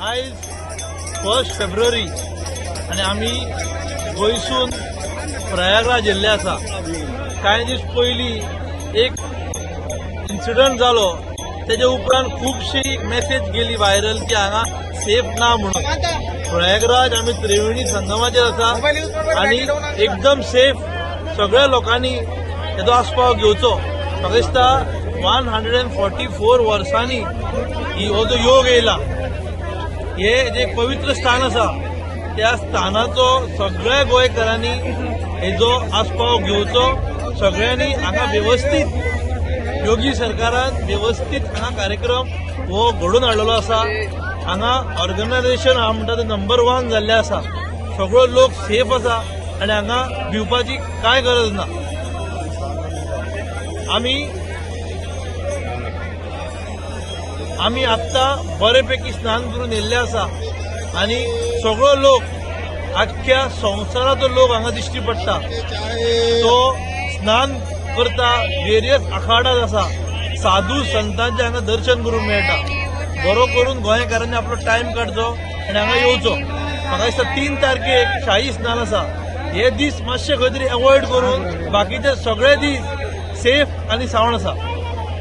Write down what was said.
आज 1 फेब्रुवारी आणि आम्ही गोंयसून प्रयागराज येल्ले आसा। कांय दीस पयलीं एक इन्सिडंट जालो, तेजे उपरांत खूबशी मेसेज गेली व्हायरल की हांगा सेफ ना म्हणून। प्रयागराज आमी त्रिवेणी संगमाचेर आसा आणि एकदम सेफ सगळ्या लोकांनी हेजो आस्पाव घेवचो। म्हाका दिसता 144 वर्सांनी हो जो योग येयला, हे जे पवित्र स्थान आसा त्या स्थानाचो सगळ्या गोंयकारांनी हेजो आस्पाव घेवचो। सगळ्यांनी हांगा व्यवस्थित योगी सरकारान व्यवस्थित हांगा कार्यक्रम हो घडोवन हाडलेलो आसा। हांगा ऑर्गनायझेशन हांव म्हणटा ते नंबर 1 जाल्ले आसा। सगळो लोक सेफ आसा आणि हांगा भिवपाची कांय गरज ना। आमी आत्ता बरेपैकी स्नान करून येल्ले आसा आणि सगळो लोक आख्ख्या संवसाराचो लोक हांगा दिश्टी पडटा। तो स्नान करता, वेरियस आखाडात आसा, साधू संतांचे हांगा दर्शन करूंक मेळटा। बरो करून गोंयकारांनी आपलो टायम काडचो आणि हांगा येवचो। म्हाका दिसता 3 तारखेक शाही स्नान आसा। हे दीस मातशे खंय तरी अवॉयड करून बाकीचे सगळे दीस सेफ आणि सावण आसा।